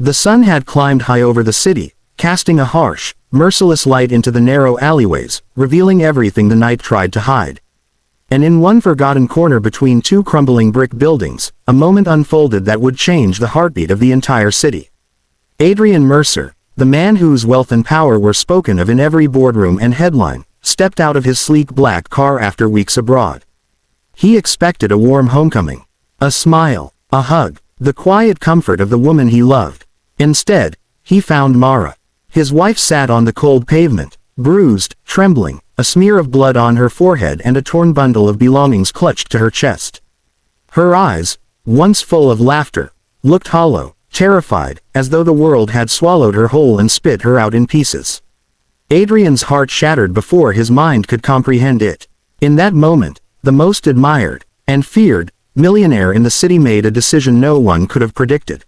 The sun had climbed high over the city, casting a harsh, merciless light into the narrow alleyways, revealing everything the night tried to hide. And in one forgotten corner between two crumbling brick buildings, a moment unfolded that would change the heartbeat of the entire city. Adrian Mercer, the man whose wealth and power were spoken of in every boardroom and headline, stepped out of his sleek black car after weeks abroad. He expected a warm homecoming, a smile, a hug, the quiet comfort of the woman he loved. Instead, he found Mara. His wife sat on the cold pavement, bruised, trembling, a smear of blood on her forehead and a torn bundle of belongings clutched to her chest. Her eyes, once full of laughter, looked hollow, terrified, as though the world had swallowed her whole and spit her out in pieces. Adrian's heart shattered before his mind could comprehend it. In that moment, the most admired, and feared, millionaire in the city made a decision no one could have predicted.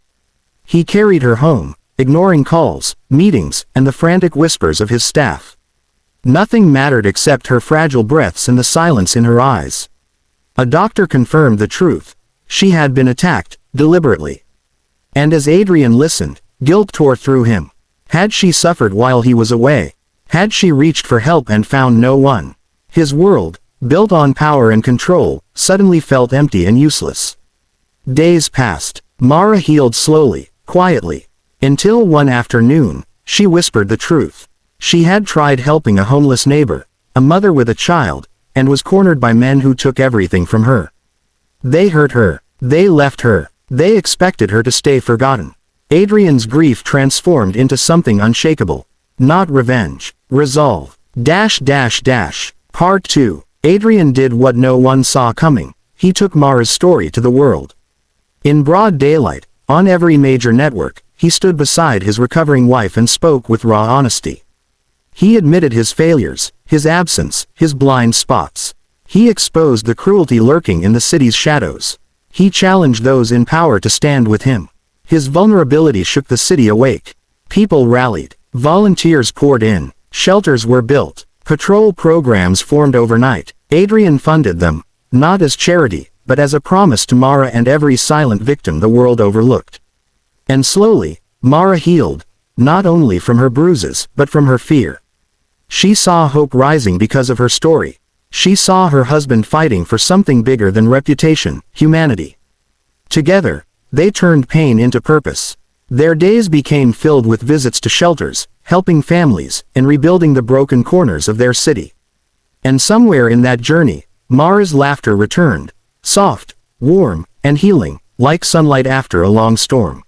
He carried her home, ignoring calls, meetings, and the frantic whispers of his staff. Nothing mattered except her fragile breaths and the silence in her eyes. A doctor confirmed the truth. She had been attacked, deliberately. And as Adrian listened, guilt tore through him. Had she suffered while he was away? Had she reached for help and found no one? His world, built on power and control, suddenly felt empty and useless. Days passed. Mara healed slowly, quietly. Until one afternoon, she whispered the truth. She had tried helping a homeless neighbor, a mother with a child, and was cornered by men who took everything from her. They hurt her. They left her. They expected her to stay forgotten. Adrian's grief transformed into something unshakable. Not revenge. Resolve. Part 2. Adrian did what no one saw coming. He took Mara's story to the world. In broad daylight, on every major network, he stood beside his recovering wife and spoke with raw honesty. He admitted his failures, his absence, his blind spots. He exposed the cruelty lurking in the city's shadows. He challenged those in power to stand with him. His vulnerability shook the city awake. People rallied. Volunteers poured in. Shelters were built. Patrol programs formed overnight. Adrian funded them, not as charity, but as a promise to Mara and every silent victim the world overlooked. And slowly, Mara healed, not only from her bruises, but from her fear. She saw hope rising because of her story. She saw her husband fighting for something bigger than reputation, humanity. Together, they turned pain into purpose. Their days became filled with visits to shelters, helping families, and rebuilding the broken corners of their city. And somewhere in that journey, Mara's laughter returned, soft, warm, and healing, like sunlight after a long storm.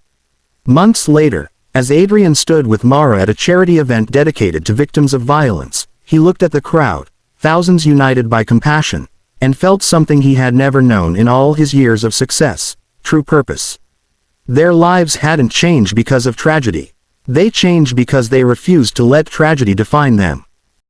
Months later, as Adrian stood with Mara at a charity event dedicated to victims of violence, he looked at the crowd, thousands united by compassion, and felt something he had never known in all his years of success: true purpose. Their lives hadn't changed because of tragedy. They changed because they refused to let tragedy define them.